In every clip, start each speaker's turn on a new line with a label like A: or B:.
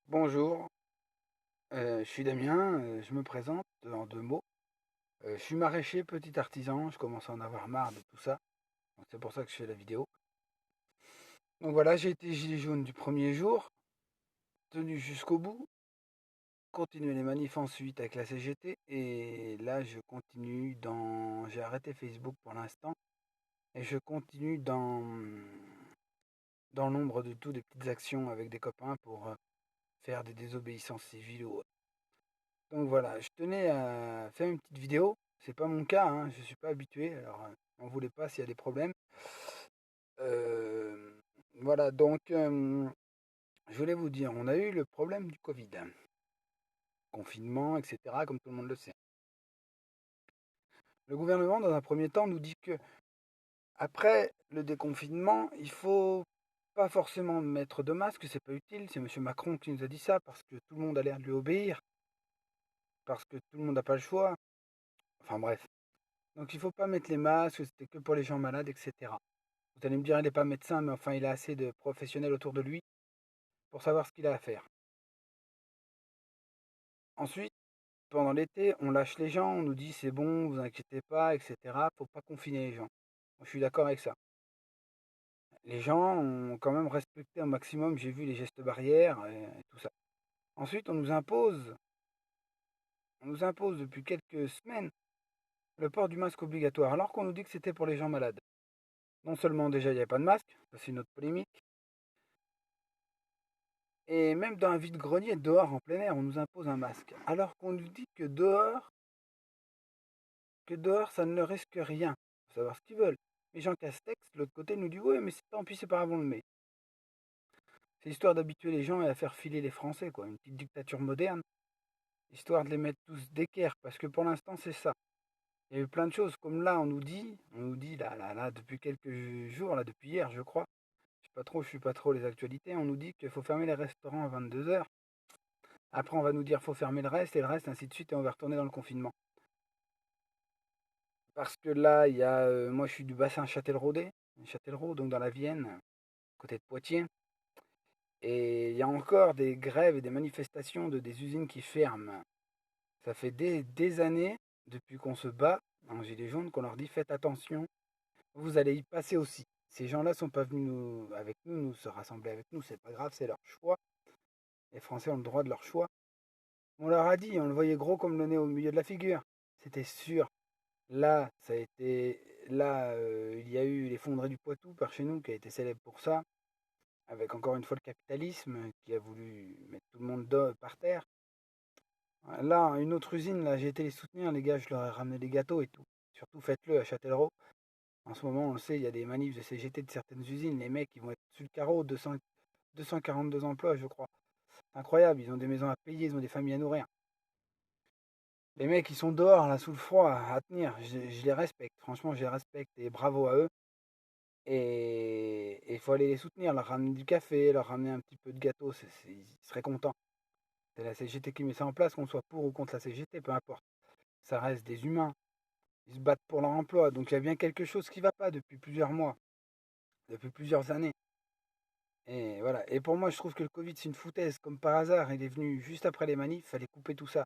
A: Bonjour, je suis Damien, je me présente en deux mots. Je suis maraîcher, petit artisan, je commence à en avoir marre de tout ça, donc c'est pour ça que je fais la vidéo. Donc voilà, j'ai été gilet jaune du premier jour, tenu jusqu'au bout, continué les manifs ensuite avec la CGT, et là je continue dans... J'ai arrêté Facebook pour l'instant, et je continue dans l'ombre de tout des petites actions avec des copains pour faire des désobéissances civiles ou autres. Donc voilà, je tenais à faire une petite vidéo. C'est pas mon cas, hein, je suis pas habitué, alors n'en voulez pas s'il y a des problèmes. Euh, voilà, donc je voulais vous dire, on a eu le problème du Covid, confinement, etc., comme tout le monde le sait. Le gouvernement, dans un premier temps, nous dit que après le déconfinement, il faut pas forcément mettre de masque, c'est pas utile. C'est Monsieur Macron qui nous a dit ça parce que tout le monde a l'air de lui obéir, parce que tout le monde n'a pas le choix. Enfin bref. Donc il faut pas mettre les masques, c'était que pour les gens malades, etc. Vous allez me dire, il n'est pas médecin, mais enfin, il a assez de professionnels autour de lui pour savoir ce qu'il a à faire. Ensuite, pendant l'été, on lâche les gens, on nous dit c'est bon, vous inquiétez pas, etc. Faut pas confiner les gens. Moi, je suis d'accord avec ça. Les gens ont quand même respecté un maximum, j'ai vu les gestes barrières et tout ça. Ensuite, on nous impose depuis quelques semaines le port du masque obligatoire, alors qu'on nous dit que c'était pour les gens malades. Non seulement déjà il n'y avait pas de masque, ça c'est une autre polémique, et même dans un vide-grenier, dehors en plein air, on nous impose un masque. Alors qu'on nous dit que dehors, ça ne leur risque rien. Faut savoir ce qu'ils veulent. Mais Jean Castex, de l'autre côté, nous dit oui, mais tant pis, c'est pas grave, on le met. C'est histoire d'habituer les gens et à faire filer les Français, quoi. Une petite dictature moderne, histoire de les mettre tous d'équerre, parce que pour l'instant, c'est ça. Il y a eu plein de choses, comme là, on nous dit là, depuis quelques jours, là, depuis hier, je crois. Je suis pas trop les actualités. On nous dit qu'il faut fermer les restaurants à 22 heures. Après, on va nous dire qu'il faut fermer le reste, et le reste, ainsi de suite, et on va retourner dans le confinement. Parce que là, moi je suis du bassin Châtellerault, donc dans la Vienne, côté de Poitiers. Et il y a encore des grèves et des manifestations de des usines qui ferment. Ça fait des années, depuis qu'on se bat en gilet jaune, qu'on leur dit faites attention, vous allez y passer aussi. Ces gens-là sont pas venus avec nous se rassembler avec nous, c'est pas grave, c'est leur choix. Les Français ont le droit de leur choix. On leur a dit, on le voyait gros comme le nez au milieu de la figure. C'était sûr. Là, ça a été. Là, il y a eu l'effondré du Poitou par chez nous, qui a été célèbre pour ça, avec encore une fois le capitalisme qui a voulu mettre tout le monde par terre. Là, une autre usine, là, j'ai été les soutenir, les gars, je leur ai ramené des gâteaux et tout. Surtout faites-le à Châtellerault. En ce moment, on le sait, il y a des manifs de CGT de certaines usines. Les mecs, ils vont être sur le carreau, 242 emplois, je crois. C'est incroyable, ils ont des maisons à payer, ils ont des familles à nourrir. Les mecs, ils sont dehors, là, sous le froid, à tenir. Je les respecte, franchement, je les respecte et bravo à eux. Et il faut aller les soutenir, leur ramener du café, leur ramener un petit peu de gâteau, ils seraient contents. C'est la CGT qui met ça en place, qu'on soit pour ou contre la CGT, peu importe. Ça reste des humains. Ils se battent pour leur emploi. Donc il y a bien quelque chose qui ne va pas depuis plusieurs mois, depuis plusieurs années. Et voilà. Et pour moi, je trouve que le Covid, c'est une foutaise. Comme par hasard, il est venu juste après les manifs, il fallait couper tout ça.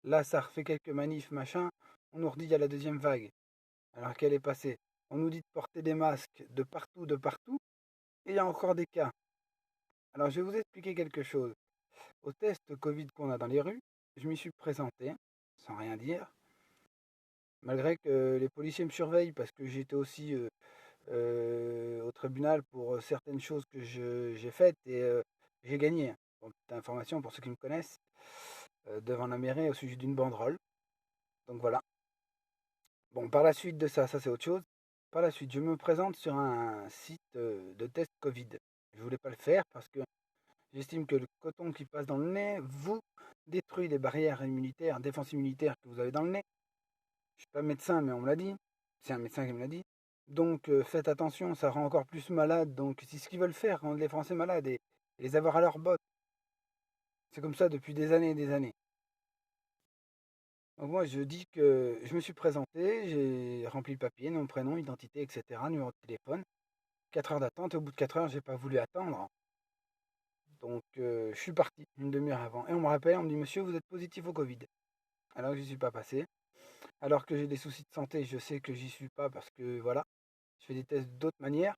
A: Là, ça refait quelques manifs, machin. On nous redit qu'il y a la deuxième vague. Alors qu'elle est passée. On nous dit de porter des masques de partout, de partout. Et il y a encore des cas. Alors je vais vous expliquer quelque chose. Au test Covid qu'on a dans les rues, je m'y suis présenté, sans rien dire, malgré que les policiers me surveillent parce que j'étais aussi au tribunal pour certaines choses que j'ai faites et j'ai gagné. Pour petite information, pour ceux qui me connaissent, devant la mairie au sujet d'une banderole. Donc voilà. Bon, par la suite de ça, ça c'est autre chose. Par la suite, je me présente sur un site de test Covid. Je voulais pas le faire parce que j'estime que le coton qui passe dans le nez vous détruit les barrières immunitaires, défense immunitaire que vous avez dans le nez. Je suis pas médecin, mais on me l'a dit. C'est un médecin qui me l'a dit. Donc faites attention, ça rend encore plus malade. Donc c'est ce qu'ils veulent faire, rendre les Français malades et les avoir à leur botte. C'est comme ça depuis des années et des années. Donc moi je dis que je me suis présenté, j'ai rempli le papier, nom, prénom, identité, etc., numéro de téléphone. 4 heures d'attente, au bout de 4 heures, j'ai pas voulu attendre. Donc je suis parti une demi-heure avant. Et on me rappelle, on me dit monsieur, vous êtes positif au Covid. Alors que j'y suis pas passé. Alors que j'ai des soucis de santé, je sais que j'y suis pas parce que voilà, je fais des tests d'autres manières.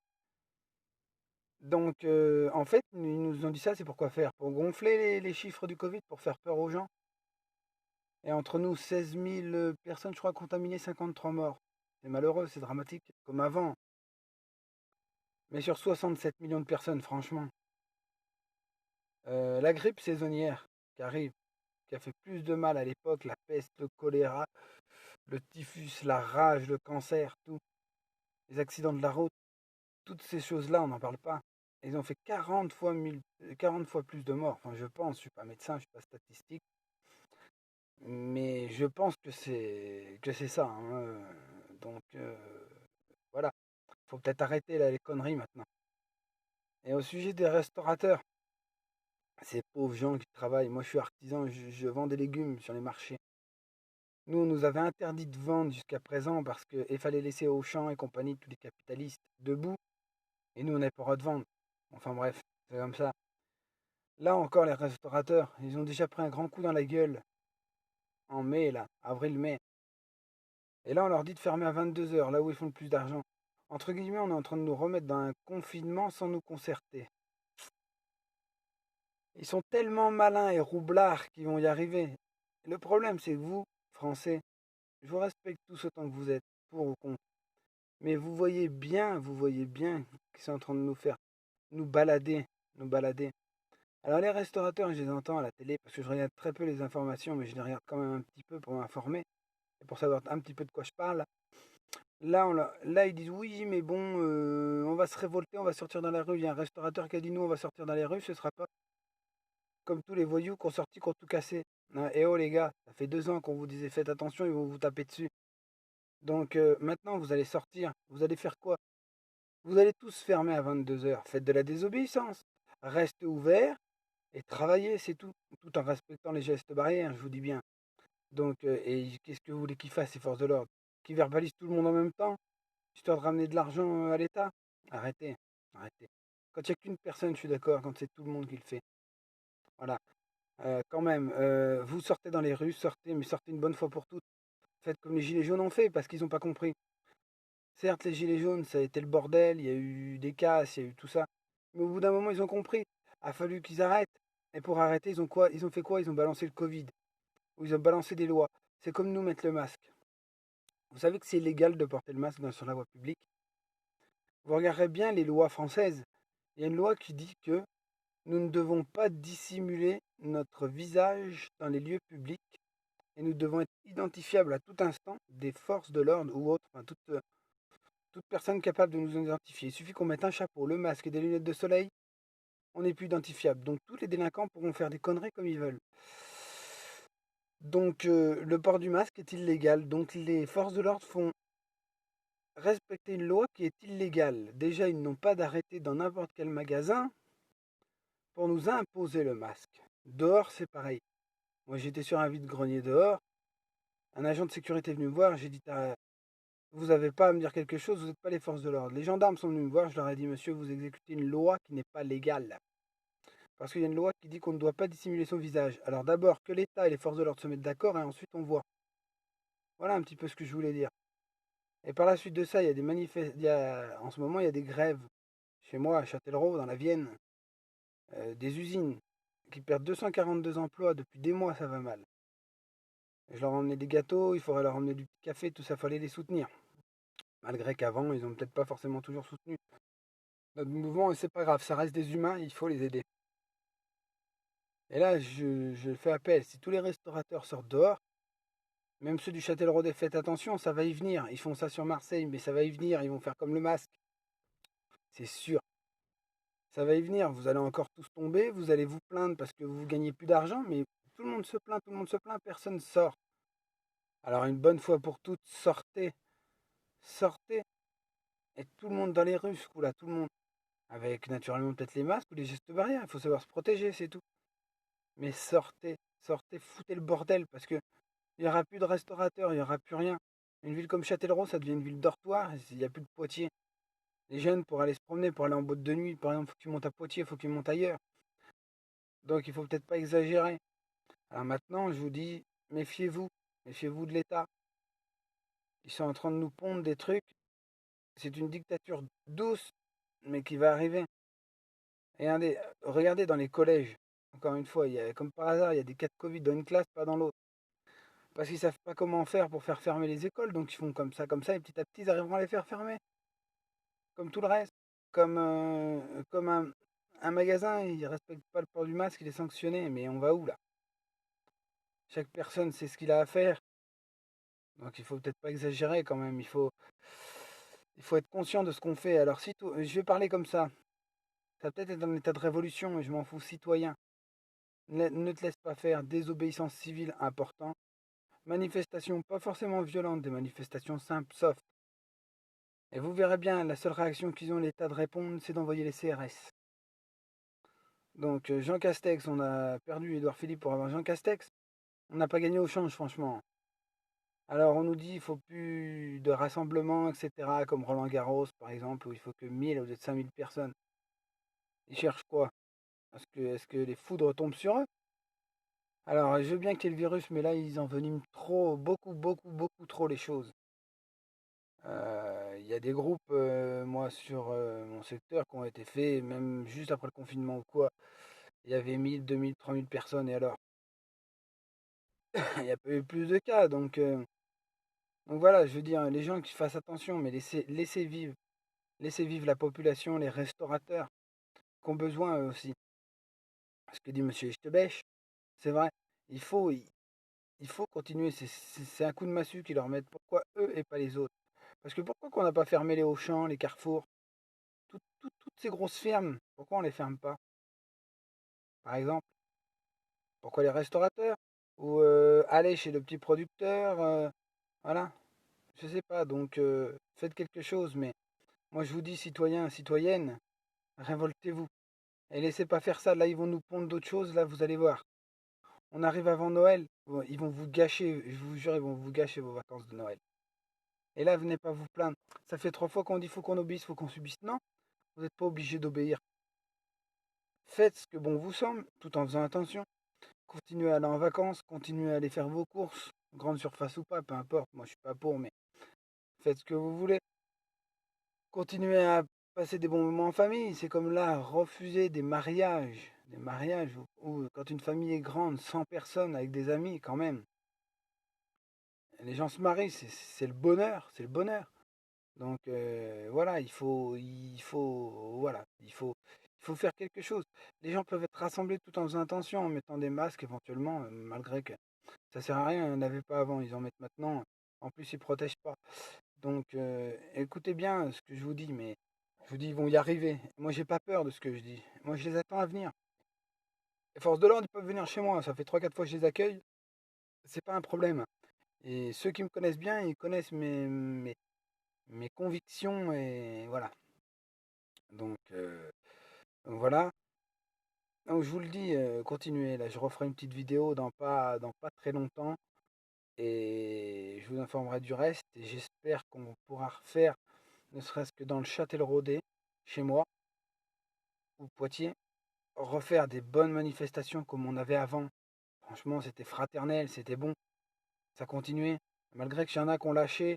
A: Donc en fait, ils nous ont dit ça, c'est pour quoi faire? Pour gonfler les chiffres du Covid, pour faire peur aux gens. Et entre nous, 16 000 personnes, je crois, contaminées, 53 morts. C'est malheureux, c'est dramatique, comme avant. Mais sur 67 millions de personnes, franchement. La grippe saisonnière qui arrive, qui a fait plus de mal à l'époque, la peste, le choléra, le typhus, la rage, le cancer, tout. Les accidents de la route, toutes ces choses-là, on n'en parle pas. Ils ont fait 40 fois plus de morts. Enfin, je pense, je suis pas médecin, je suis pas statistique, mais je pense que c'est ça, hein. Donc voilà, faut peut-être arrêter là, les conneries maintenant. Et au sujet des restaurateurs, ces pauvres gens qui travaillent, moi je suis artisan, je vends des légumes sur les marchés. Nous, on nous avait interdit de vendre jusqu'à présent parce qu'il fallait laisser Auchan et compagnie, tous les capitalistes, debout. Et nous, on n'avait pas le droit de vendre. Enfin bref, c'est comme ça. Là encore, les restaurateurs, ils ont déjà pris un grand coup dans la gueule en mai, là, avril-mai. Et là, on leur dit de fermer à 22 heures, là où ils font le plus d'argent. Entre guillemets, on est en train de nous remettre dans un confinement sans nous concerter. Ils sont tellement malins et roublards qu'ils vont y arriver. Le problème, c'est que vous, Français, je vous respecte tous autant que vous êtes, pour ou contre. Mais vous voyez bien qu'ils sont en train de nous faire nous balader, nous balader. Alors les restaurateurs, je les entends à la télé parce que je regarde très peu les informations, mais je les regarde quand même un petit peu pour m'informer et pour savoir un petit peu de quoi je parle. Là, ils disent oui, mais bon, on va se révolter, on va sortir dans la rue. Il y a un restaurateur qui a dit nous, on va sortir dans les rues, ce sera pas comme tous les voyous qui ont sorti, qui ont tout cassé. Hein, et oh les gars, ça fait 2 ans qu'on vous disait faites attention, ils vont vous taper dessus. Donc maintenant, vous allez sortir, vous allez faire quoi? Vous allez tous fermer à 22 heures. Faites de la désobéissance. Restez ouverts et travaillez, c'est tout. Tout en respectant les gestes barrières, je vous dis bien. Donc, et qu'est-ce que vous voulez qu'ils fassent, ces forces de l'ordre? Qu'ils verbalisent tout le monde en même temps, histoire de ramener de l'argent à l'État? Arrêtez, arrêtez. Quand il n'y a qu'une personne, je suis d'accord, quand c'est tout le monde qui le fait. Voilà. Quand même, vous sortez dans les rues, sortez, mais sortez une bonne fois pour toutes. Faites comme les Gilets jaunes ont fait, parce qu'ils n'ont pas compris. Certes, les Gilets jaunes, ça a été le bordel, il y a eu des casses, il y a eu tout ça. Mais au bout d'un moment, ils ont compris. Il a fallu qu'ils arrêtent. Et pour arrêter, ils ont quoi? Ils ont fait quoi? Ils ont balancé le Covid. Ou ils ont balancé des lois. C'est comme nous mettre le masque. Vous savez que c'est illégal de porter le masque sur la voie publique. Vous regarderez bien les lois françaises. Il y a une loi qui dit que nous ne devons pas dissimuler notre visage dans les lieux publics et nous devons être identifiables à tout instant des forces de l'ordre ou autres, enfin, toute personne capable de nous identifier. Il suffit qu'on mette un chapeau, le masque et des lunettes de soleil, on n'est plus identifiable. Donc tous les délinquants pourront faire des conneries comme ils veulent. Donc le port du masque est illégal. Donc les forces de l'ordre font respecter une loi qui est illégale. Déjà, ils n'ont pas d'arrêté dans n'importe quel magasin pour nous imposer le masque. Dehors, c'est pareil. Moi, j'étais sur un vide-grenier dehors. Un agent de sécurité est venu me voir. J'ai dit, vous n'avez pas à me dire quelque chose, vous n'êtes pas les forces de l'ordre. Les gendarmes sont venus me voir. Je leur ai dit, monsieur, vous exécutez une loi qui n'est pas légale. Parce qu'il y a une loi qui dit qu'on ne doit pas dissimuler son visage. Alors d'abord, que l'État et les forces de l'ordre se mettent d'accord et ensuite on voit. Voilà un petit peu ce que je voulais dire. Et par la suite de ça, il y a des en ce moment, il y a des grèves. Chez moi, à Châtellerault, dans la Vienne, des usines qui perdent 242 emplois depuis des mois, ça va mal. Je leur ai emmené des gâteaux, il faudrait leur emmener du petit café, tout ça, fallait les soutenir. Malgré qu'avant, ils n'ont peut-être pas forcément toujours soutenu notre mouvement, et c'est pas grave, ça reste des humains, il faut les aider. Et là, je fais appel, si tous les restaurateurs sortent dehors, même ceux du Châtellerault, faites attention, ça va y venir. Ils font ça sur Marseille, mais ça va y venir, ils vont faire comme le masque. C'est sûr. Ça va y venir, vous allez encore tous tomber, vous allez vous plaindre parce que vous gagnez plus d'argent, mais tout le monde se plaint, tout le monde se plaint, personne ne sort. Alors une bonne fois pour toutes, sortez, sortez, et tout le monde dans les rues, ce coup-là, tout le monde. Avec naturellement peut-être les masques ou les gestes barrières, il faut savoir se protéger, c'est tout. Mais sortez, sortez, foutez le bordel, parce que il n'y aura plus de restaurateurs, il n'y aura plus rien. Une ville comme Châtellerault, ça devient une ville dortoir, il n'y a plus de Poitiers. Les jeunes, pour aller se promener, pour aller en boîte de nuit, par exemple, il faut qu'ils montent à Poitiers, il faut qu'ils montent ailleurs. Donc il faut peut-être pas exagérer. Alors maintenant, je vous dis, méfiez-vous. Méfiez-vous de l'État. Ils sont en train de nous pondre des trucs. C'est une dictature douce, mais qui va arriver. Et regardez dans les collèges. Encore une fois, comme par hasard, il y a des cas de Covid dans une classe, pas dans l'autre. Parce qu'ils savent pas comment faire pour faire fermer les écoles, donc ils font comme ça, et petit à petit, ils arriveront à les faire fermer. Comme tout le reste. Comme un magasin, il respecte pas le port du masque, il est sanctionné. Mais on va où là? Chaque personne sait ce qu'il a à faire. Donc il faut peut-être pas exagérer quand même. Il faut être conscient de ce qu'on fait. Alors si je vais parler comme ça. Ça va peut-être être un état de révolution, mais je m'en fous, citoyen. Ne te laisse pas faire. Désobéissance civile important. Manifestations pas forcément violentes, des manifestations simples, soft. Et vous verrez bien, la seule réaction qu'ils ont l'État de répondre, c'est d'envoyer les CRS. Donc Jean Castex, on a perdu Édouard Philippe pour avoir Jean Castex. On n'a pas gagné au change, franchement. Alors on nous dit qu'il faut plus de rassemblements, etc. Comme Roland Garros, par exemple, où il faut que 1000 ou 5000 personnes. Ils cherchent quoi? Est-ce que les foudres tombent sur eux? Alors je veux bien qu'il y ait le virus, mais là ils enveniment trop, beaucoup, beaucoup, beaucoup trop les choses. Il y a des groupes, moi, sur mon secteur, qui ont été faits, même juste après le confinement ou quoi. Il y avait 1000, 2000, 3000 personnes, et alors, il n'y a pas eu plus de cas. Donc voilà, je veux dire, les gens qui fassent attention, mais laissez vivre la population, les restaurateurs, qui ont besoin eux aussi. Ce que dit Monsieur Echtebech, c'est vrai, il faut, il, il faut continuer. C'est un coup de massue qu'ils leur mettent. Pourquoi eux et pas les autres? Parce que pourquoi qu'on n'a pas fermé les Auchan, les Carrefour, toutes ces grosses fermes, pourquoi on les ferme pas, par exemple? Pourquoi les restaurateurs? Ou aller chez le petit producteur, voilà, je sais pas, donc faites quelque chose, mais moi je vous dis, citoyens, citoyennes, révoltez-vous. Et laissez pas faire ça, là ils vont nous pondre d'autres choses, là vous allez voir. On arrive avant Noël, ils vont vous gâcher, je vous jure, ils vont vous gâcher vos vacances de Noël. Et là, venez pas vous plaindre. Ça fait 3 fois qu'on dit faut qu'on obéisse, faut qu'on subisse. Non, vous n'êtes pas obligé d'obéir. Faites ce que bon vous semble, tout en faisant attention. Continuez à aller en vacances, continuez à aller faire vos courses, grande surface ou pas, peu importe. Moi, je suis pas pour, mais faites ce que vous voulez. Continuez à passer des bons moments en famille. C'est comme là, refuser des mariages où quand une famille est grande, 100 personnes avec des amis, quand même. Les gens se marient, c'est le bonheur, c'est le bonheur. Donc voilà, il faut faire quelque chose. Les gens peuvent être rassemblés tout en faisant attention, en mettant des masques éventuellement, malgré que ça sert à rien, ils n'en avaient pas avant, ils en mettent maintenant. En plus, ils protègent pas. Donc écoutez bien ce que je vous dis, mais je vous dis, ils vont y arriver. Moi, j'ai pas peur de ce que je dis. Moi, je les attends à venir. Les forces de l'ordre, ils peuvent venir chez moi. Ça fait 3 4 fois que je les accueille. C'est pas un problème. Et ceux qui me connaissent bien, ils connaissent mes convictions et voilà. Donc voilà. Donc je vous le dis, continuez. Là, je referai une petite vidéo dans pas très longtemps et je vous informerai du reste. Et j'espère qu'on pourra refaire, ne serait-ce que dans le Châtelleraudais, chez moi, ou Poitiers, refaire des bonnes manifestations comme on avait avant. Franchement, c'était fraternel, c'était bon. Ça continuait. Malgré qu'il y en a qui ont lâché,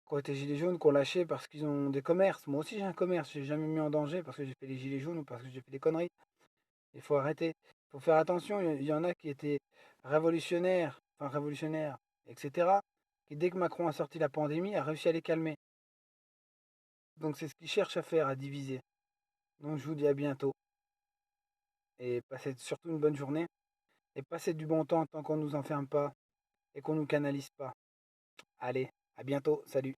A: qui ont été gilets jaunes, qui ont lâché parce qu'ils ont des commerces. Moi aussi j'ai un commerce, j'ai jamais mis en danger parce que j'ai fait les gilets jaunes ou parce que j'ai fait des conneries. Il faut arrêter. Il faut faire attention. Il y en a qui étaient révolutionnaires, etc. Qui dès que Macron a sorti la pandémie, a réussi à les calmer. Donc c'est ce qu'ils cherchent à faire, à diviser. Donc je vous dis à bientôt. Et passez surtout une bonne journée. Et passez du bon temps tant qu'on ne nous enferme pas et qu'on ne nous canalise pas. Allez, à bientôt. Salut.